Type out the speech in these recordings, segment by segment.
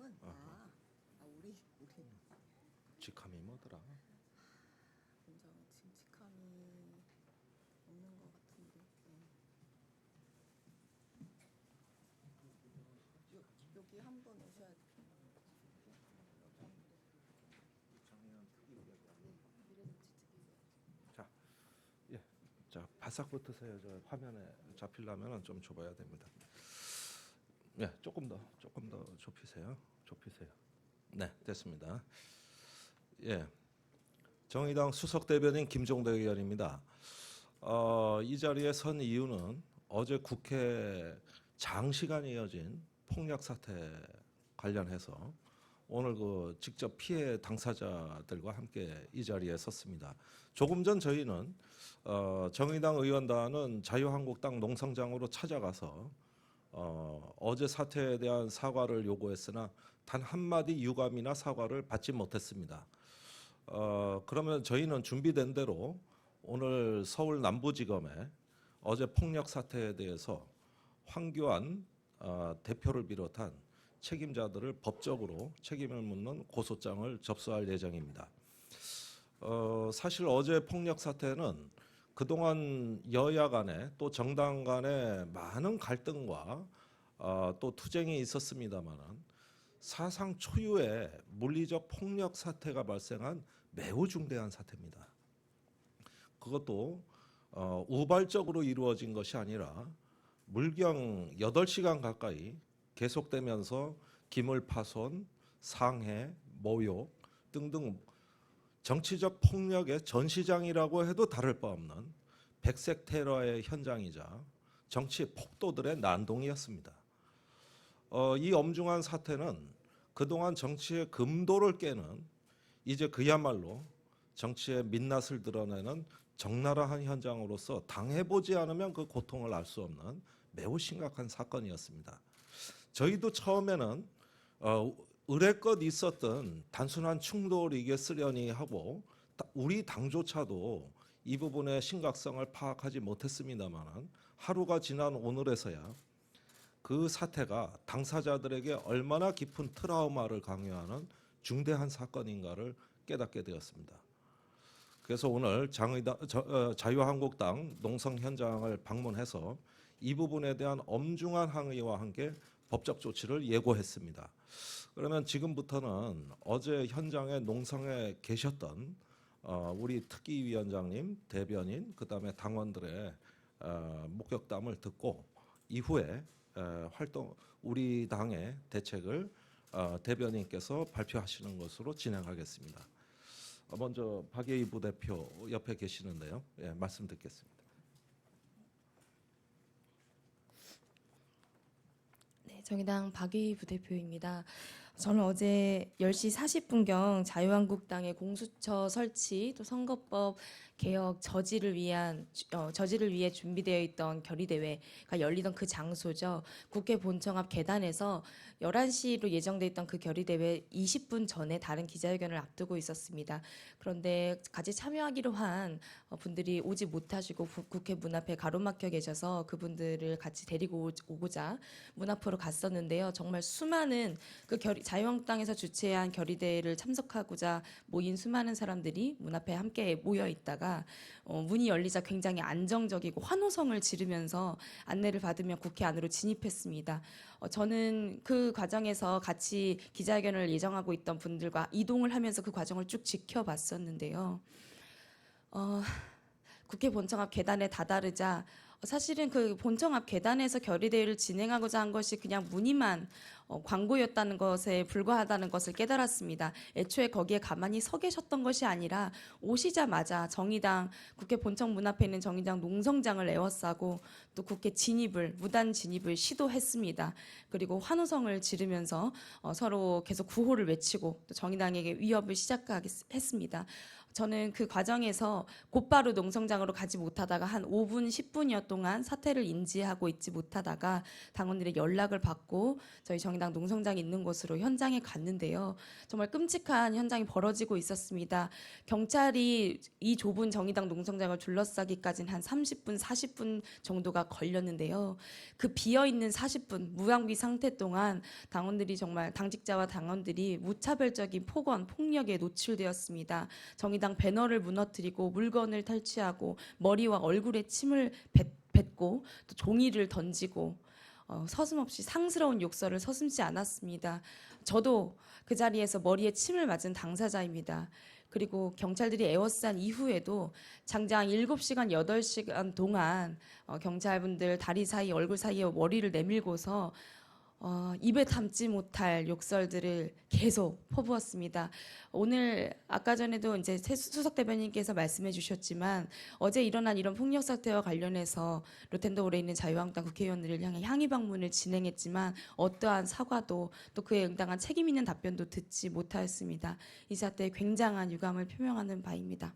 직함은 우리 직함이 뭐더라? 먼저 지금 직함이 없는 것 같은데. 여기 한번 오셔야 돼요. 자, 예, 자 바싹 붙으세요. 저 화면에 잡히려면 좀 좁아야 됩니다. 예, 조금 더 좁히세요. 네, 됐습니다. 예, 정의당 수석 대변인 김종대 의원입니다. 이 자리에 선 이유는 어제 국회 장시간 이어진 폭력 사태 관련해서 오늘 그 직접 피해 당사자들과 함께 이 자리에 섰습니다. 조금 전 저희는 정의당 의원단은 자유한국당 농성장으로 찾아가서 어제 사태에 대한 사과를 요구했으나 단 한마디 유감이나 사과를 받지 못했습니다. 그러면 저희는 준비된 대로 오늘 서울 남부지검에 어제 폭력 사태에 대해서 황교안 대표를 비롯한 책임자들을 법적으로 책임을 묻는 고소장을 접수할 예정입니다. 사실 어제 폭력 사태는 그동안 여야 간에 또 정당 간에 많은 갈등과 또 투쟁이 있었습니다마는 사상 초유의 물리적 폭력 사태가 발생한 매우 중대한 사태입니다. 그것도 우발적으로 이루어진 것이 아니라 물경 8시간 가까이 계속되면서 기물 파손, 상해, 모욕 등등 정치적 폭력의 전시장이라고 해도 다를 바 없는 백색 테러의 현장이자 정치 폭도들의 난동이었습니다. 이 엄중한 사태는 그동안 정치의 금도를 깨는 이제 그야말로 정치의 민낯을 드러내는 적나라한 현장으로서 당해보지 않으면 그 고통을 알 수 없는 매우 심각한 사건이었습니다. 저희도 처음에는 의례껏 있었던 단순한 충돌이겠으려니 하고 우리 당조차도 이 부분의 심각성을 파악하지 못했습니다만 하루가 지난 오늘에서야 그 사태가 당사자들에게 얼마나 깊은 트라우마를 강요하는 중대한 사건인가를 깨닫게 되었습니다. 그래서 오늘 자유한국당 농성 현장을 방문해서 이 부분에 대한 엄중한 항의와 함께 법적 조치를 예고했습니다. 그러면 지금부터는 어제 현장에 농성에 계셨던 우리 특위위원장님, 대변인, 그다음에 당원들의 목격담을 듣고 이후에 우리 당의 대책을 대변인께서 발표하시는 것으로 진행하겠습니다. 먼저 박예희 부대표 옆에 계시는데요. 예, 말씀 듣겠습니다. 네, 정의당 박예희 부대표입니다. 저는 어제 10시 40분경 자유한국당의 공수처 설치 또 선거법 개혁 저지를 위해 준비되어 있던 결의대회가 열리던 그 장소죠. 국회 본청 앞 계단에서 11시로 예정돼 있던 그 결의대회 20분 전에 다른 기자회견을 앞두고 있었습니다. 그런데 같이 참여하기로 한 분들이 오지 못하시고 국회 문 앞에 가로막혀 계셔서 그분들을 같이 데리고 오고자 문 앞으로 갔었는데요. 정말 수많은 자유한국당에서 주최한 결의대회를 참석하고자 모인 수많은 사람들이 문 앞에 함께 모여 있다가 문이 열리자 굉장히 안정적이고 환호성을 지르면서 안내를 받으며 국회 안으로 진입했습니다. 저는 그 과정에서 같이 기자회견을 예정하고 있던 분들과 이동을 하면서 그 과정을 쭉 지켜봤었는데요. 국회 본청 앞 계단에 다다르자 사실은 그 본청 앞 계단에서 결의대회를 진행하고자 한 것이 그냥 무늬만 광고였다는 것에 불과하다는 것을 깨달았습니다. 애초에 거기에 가만히 서 계셨던 것이 아니라 오시자마자 정의당 국회 본청 문 앞에 있는 정의당 농성장을 에워싸고 또 국회 무단 진입을 시도했습니다. 그리고 환호성을 지르면서 서로 계속 구호를 외치고 또 정의당에게 위협을 시작했습니다. 저는 그 과정에서 곧바로 농성장으로 가지 못하다가 한 5분, 10분여 동안 사태를 인지하고 있지 못하다가 당원들의 연락을 받고 저희 정의당 농성장이 있는 곳으로 현장에 갔는데요. 정말 끔찍한 현장이 벌어지고 있었습니다. 경찰이 이 좁은 정의당 농성장을 둘러싸기까지는 한 30분, 40분 정도가 걸렸는데요. 그 비어있는 40분, 무방비 상태 동안 당원들이 정말 당직자와 당원들이 무차별적인 폭언, 폭력에 노출되었습니다. 정의당 배너를 무너뜨리고 물건을 탈취하고 머리와 얼굴에 침을 뱉고 또 종이를 던지고 서슴없이 상스러운 욕설을 서슴지 않았습니다. 저도 그 자리에서 머리에 침을 맞은 당사자입니다. 그리고 경찰들이 에워싼 이후에도 장장 7시간, 8시간 동안 경찰분들 다리 사이, 얼굴 사이에 머리를 내밀고서 입에 담지 못할 욕설들을 계속 퍼부었습니다. 오늘 아까 전에도 이제 수석 대변인께서 말씀해 주셨지만 어제 일어난 이런 폭력 사태와 관련해서 로텐더홀에 있는 자유한국당 국회의원들을 향해 항의 방문을 진행했지만 어떠한 사과도 또 그에 응당한 책임 있는 답변도 듣지 못하였습니다. 이 사태에 굉장한 유감을 표명하는 바입니다.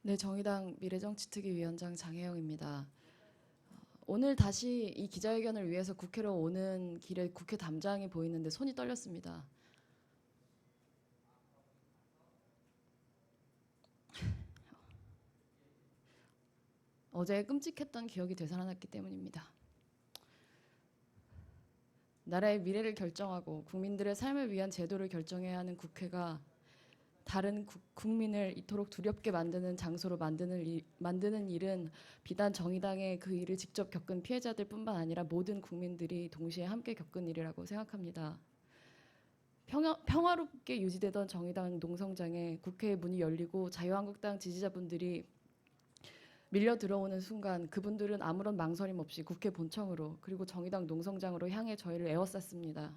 네, 정의당 미래정치특위위원장 장혜영입니다. 오늘 다시 이 기자회견을 위해서 국회로 오는 길에 국회 담장이 보이는데 손이 떨렸습니다. 어제 끔찍했던 기억이 되살아났기 때문입니다. 나라의 미래를 결정하고 국민들의 삶을 위한 제도를 결정해야 하는 국회가 다른 국민을 이토록 두렵게 만드는 장소로 만드는 일은 비단 정의당의 그 일을 직접 겪은 피해자들뿐만 아니라 모든 국민들이 동시에 함께 겪은 일이라고 생각합니다. 평화롭게 유지되던 정의당 농성장에 국회의 문이 열리고 자유한국당 지지자분들이 밀려 들어오는 순간 그분들은 아무런 망설임 없이 국회 본청으로 그리고 정의당 농성장으로 향해 저희를 에워쌌습니다.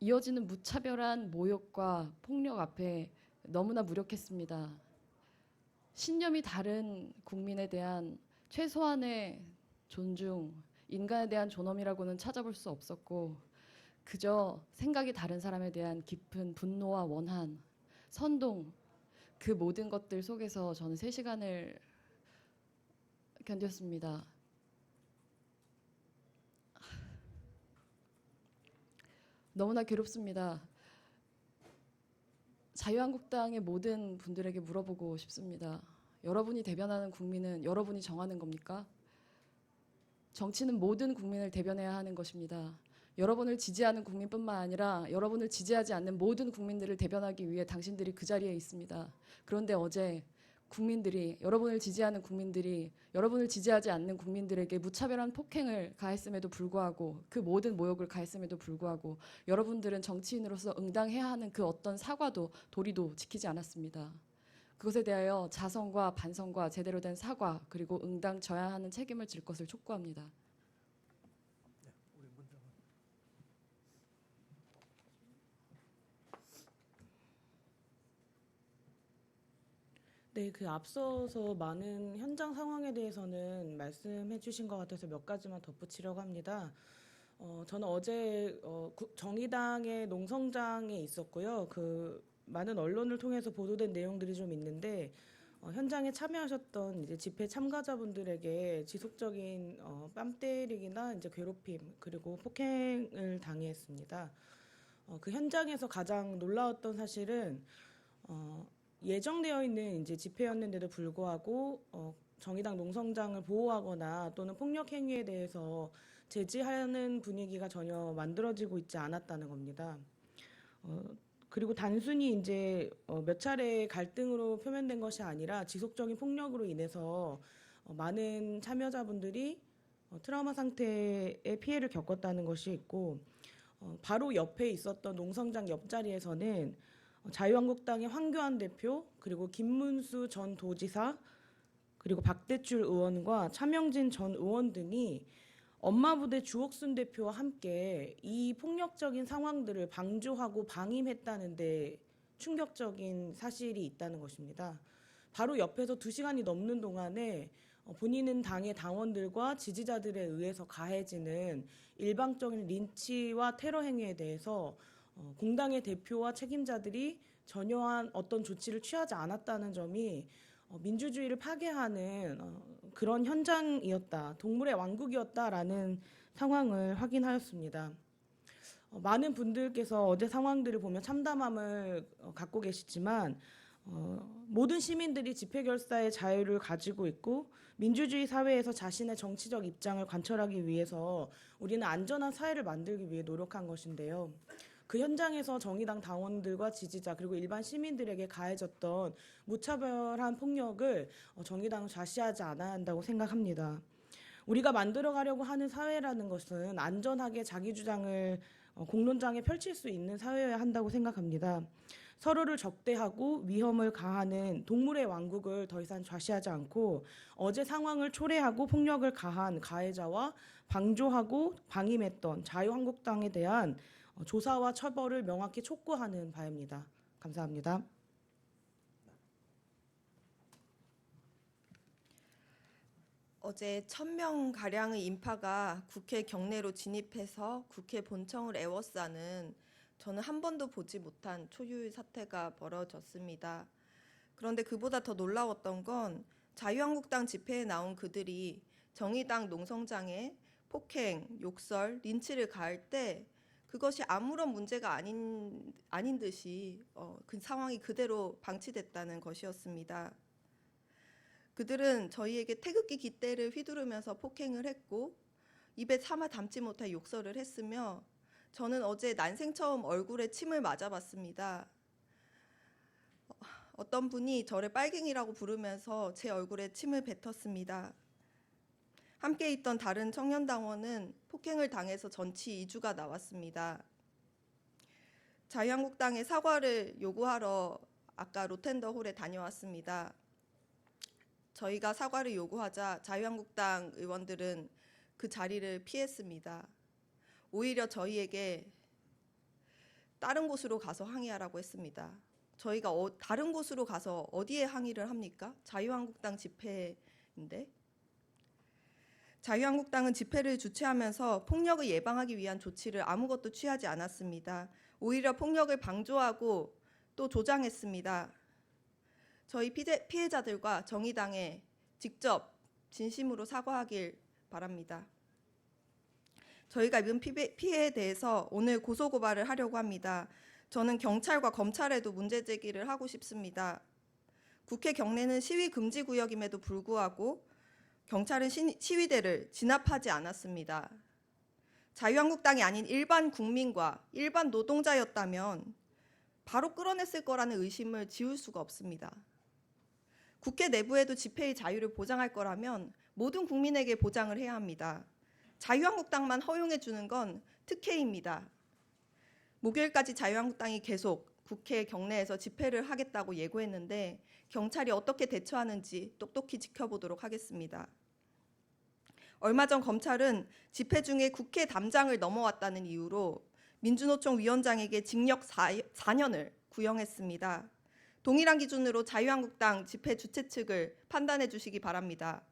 이어지는 무차별한 모욕과 폭력 앞에 너무나 무력했습니다. 신념이 다른 국민에 대한 최소한의 존중, 인간에 대한 존엄이라고는 찾아볼 수 없었고 그저 생각이 다른 사람에 대한 깊은 분노와 원한, 선동 그 모든 것들 속에서 저는 3시간을 견뎠습니다. 너무나 괴롭습니다. 자유한국당의 모든 분들에게 물어보고 싶습니다. 여러분이 대변하는 국민은 여러분이 정하는 겁니까? 정치는 모든 국민을 대변해야 하는 것입니다. 여러분을 지지하는 국민뿐만 아니라 여러분을 지지하지 않는 모든 국민들을 대변하기 위해 당신들이 그 자리에 있습니다. 그런데 어제 국민들이, 여러분을 지지하는 국민들이 여러분을 지지하지 않는 국민들에게 무차별한 폭행을 가했음에도 불구하고 그 모든 모욕을 가했음에도 불구하고 여러분들은 정치인으로서 응당해야 하는 그 어떤 사과도 도리도 지키지 않았습니다. 그것에 대하여 자성과 반성과 제대로 된 사과 그리고 응당져야 하는 책임을 질 것을 촉구합니다. 네, 그 앞서서 많은 현장 상황에 대해서는 말씀해 주신 것 같아서 몇 가지만 덧붙이려고 합니다. 저는 어제 정의당의 농성장에 있었고요. 그 많은 언론을 통해서 보도된 내용들이 좀 있는데 현장에 참여하셨던 이제 집회 참가자분들에게 지속적인 뺨 때리기나 이제 괴롭힘 그리고 폭행을 당했습니다. 그 현장에서 가장 놀라웠던 사실은 예정되어 있는 이제 집회였는데도 불구하고 정의당 농성장을 보호하거나 또는 폭력 행위에 대해서 제지하는 분위기가 전혀 만들어지고 있지 않았다는 겁니다. 그리고 단순히 이제 몇 차례 갈등으로 표면된 것이 아니라 지속적인 폭력으로 인해서 많은 참여자분들이 트라우마 상태의 피해를 겪었다는 것이 있고 바로 옆에 있었던 농성장 옆자리에서는 자유한국당의 황교안 대표 그리고 김문수 전 도지사 그리고 박대출 의원과 차명진 전 의원 등이 엄마부대 주옥순 대표와 함께 이 폭력적인 상황들을 방조하고 방임했다는 데 충격적인 사실이 있다는 것입니다. 바로 옆에서 2시간이 넘는 동안에 본인은 당의 당원들과 지지자들에 의해서 가해지는 일방적인 린치와 테러 행위에 대해서 공당의 대표와 책임자들이 전혀한 어떤 조치를 취하지 않았다는 점이 민주주의를 파괴하는 그런 현장이었다, 동물의 왕국이었다라는 상황을 확인하였습니다. 많은 분들께서 어제 상황들을 보며 참담함을 갖고 계시지만 모든 시민들이 집회 결사의 자유를 가지고 있고 민주주의 사회에서 자신의 정치적 입장을 관철하기 위해서 우리는 안전한 사회를 만들기 위해 노력한 것인데요. 그 현장에서 정의당 당원들과 지지자 그리고 일반 시민들에게 가해졌던 무차별한 폭력을 정의당은 좌시하지 않아야 한다고 생각합니다. 우리가 만들어가려고 하는 사회라는 것은 안전하게 자기 주장을 공론장에 펼칠 수 있는 사회여야 한다고 생각합니다. 서로를 적대하고 위험을 가하는 동물의 왕국을 더 이상 좌시하지 않고 어제 상황을 초래하고 폭력을 가한 가해자와 방조하고 방임했던 자유한국당에 대한 조사와 처벌을 명확히 촉구하는 바입니다. 감사합니다. 어제 1000명가량의 인파가 국회 경내로 진입해서 국회 본청을 에워싸는 저는 한 번도 보지 못한 초유의 사태가 벌어졌습니다. 그런데 그보다 더 놀라웠던 건 자유한국당 집회에 나온 그들이 정의당 농성장에 폭행, 욕설, 린치를 가할 때 그것이 아무런 문제가 아닌 듯이 그 상황이 그대로 방치됐다는 것이었습니다. 그들은 저희에게 태극기 깃대를 휘두르면서 폭행을 했고 입에 차마 담지 못할 욕설을 했으며 저는 어제 난생 처음 얼굴에 침을 맞아봤습니다. 어떤 분이 저를 빨갱이라고 부르면서 제 얼굴에 침을 뱉었습니다. 함께 있던 다른 청년당원은 폭행을 당해서 전치 2주가 나왔습니다. 자유한국당에 사과를 요구하러 아까 로텐더홀에 다녀왔습니다. 저희가 사과를 요구하자 자유한국당 의원들은 그 자리를 피했습니다. 오히려 저희에게 다른 곳으로 가서 항의하라고 했습니다. 저희가 다른 곳으로 가서 어디에 항의를 합니까? 자유한국당 집회인데. 자유한국당은 집회를 주최하면서 폭력을 예방하기 위한 조치를 아무것도 취하지 않았습니다. 오히려 폭력을 방조하고 또 조장했습니다. 저희 피해자들과 정의당에 직접 진심으로 사과하길 바랍니다. 저희가 입은 피해에 대해서 오늘 고소고발을 하려고 합니다. 저는 경찰과 검찰에도 문제 제기를 하고 싶습니다. 국회 경내는 시위 금지 구역임에도 불구하고 경찰은 시위대를 진압하지 않았습니다. 자유한국당이 아닌 일반 국민과 일반 노동자였다면 바로 끌어냈을 거라는 의심을 지울 수가 없습니다. 국회 내부에도 집회의 자유를 보장할 거라면 모든 국민에게 보장을 해야 합니다. 자유한국당만 허용해 주는 건 특혜입니다. 목요일까지 자유한국당이 계속 국회 경내에서 집회를 하겠다고 예고했는데 경찰이 어떻게 대처하는지 똑똑히 지켜보도록 하겠습니다. 얼마 전 검찰은 집회 중에 국회 담장을 넘어왔다는 이유로 민주노총 위원장에게 징역 4년을 구형했습니다. 동일한 기준으로 자유한국당 집회 주최 측을 판단해 주시기 바랍니다.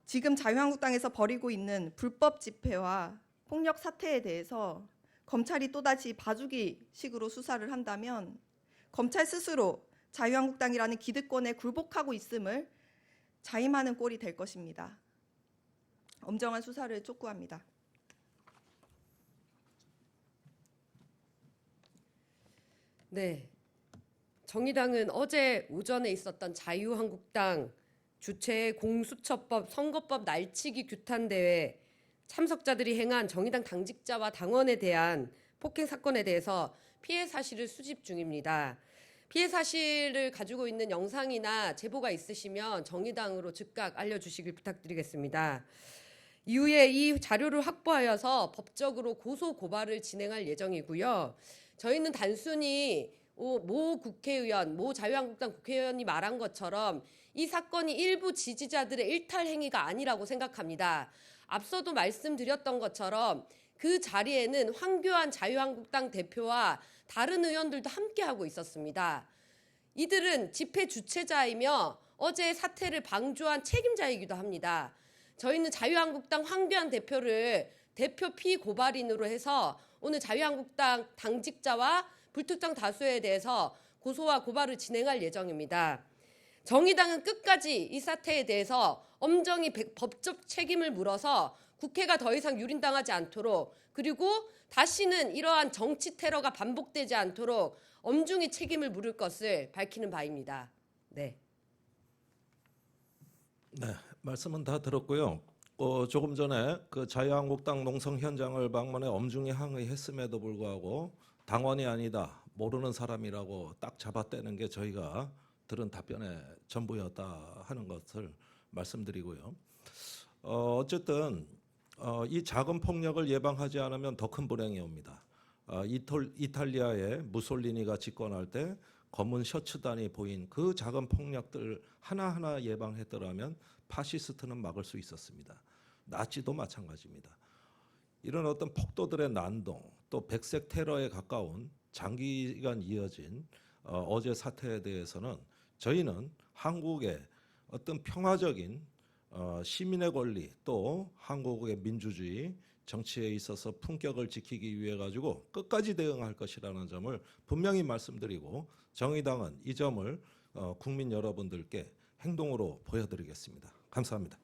지금 자유한국당에서 벌이고 있는 불법 집회와 폭력 사태에 대해서 검찰이 또다시 봐주기식으로 수사를 한다면 검찰 스스로 자유한국당이라는 기득권에 굴복하고 있음을 자임하는 꼴이 될 것입니다. 엄정한 수사를 촉구합니다. 네, 정의당은 어제 오전에 있었던 자유한국당 주최 공수처법 선거법 날치기 규탄 대회 참석자들이 행한 정의당 당직자와 당원에 대한 폭행 사건에 대해서 피해 사실을 수집 중입니다. 피해 사실을 가지고 있는 영상이나 제보가 있으시면 정의당으로 즉각 알려주시길 부탁드리겠습니다. 이후에 이 자료를 확보하여서 법적으로 고소 고발을 진행할 예정이고요. 저희는 단순히 모 국회의원, 모 자유한국당 국회의원이 말한 것처럼 이 사건이 일부 지지자들의 일탈 행위가 아니라고 생각합니다. 앞서도 말씀드렸던 것처럼 그 자리에는 황교안 자유한국당 대표와 다른 의원들도 함께하고 있었습니다. 이들은 집회 주최자이며 어제의 사태를 방조한 책임자이기도 합니다. 저희는 자유한국당 황교안 대표를 대표 피고발인으로 해서 오늘 자유한국당 당직자와 불특정 다수에 대해서 고소와 고발을 진행할 예정입니다. 정의당은 끝까지 이 사태에 대해서 엄정히 법적 책임을 물어서 국회가 더 이상 유린당하지 않도록, 그리고 다시는 이러한 정치 테러가 반복되지 않도록 엄중히 책임을 물을 것을 밝히는 바입니다. 네. 네, 말씀은 다 들었고요. 조금 전에 그 자유한국당 농성 현장을 방문해 엄중히 항의했음에도 불구하고 당원이 아니다, 모르는 사람이라고 딱 잡아떼는 게 저희가 들은 답변의 전부였다 하는 것을 말씀드리고요. 어쨌든 이 작은 폭력을 예방하지 않으면 더 큰 불행이 옵니다. 이탈리아의 무솔리니가 집권할 때 검은 셔츠단이 보인 그 작은 폭력들 하나하나 예방했더라면 파시스트는 막을 수 있었습니다. 나치도 마찬가지입니다. 이런 어떤 폭도들의 난동, 또 백색 테러에 가까운 장기간 이어진 어제 사태에 대해서는 저희는 한국의 어떤 평화적인 시민의 권리, 또 한국의 민주주의 정치에 있어서 품격을 지키기 위해 가지고 끝까지 대응할 것이라는 점을 분명히 말씀드리고, 정의당은 이 점을 국민 여러분들께 행동으로 보여드리겠습니다. 감사합니다.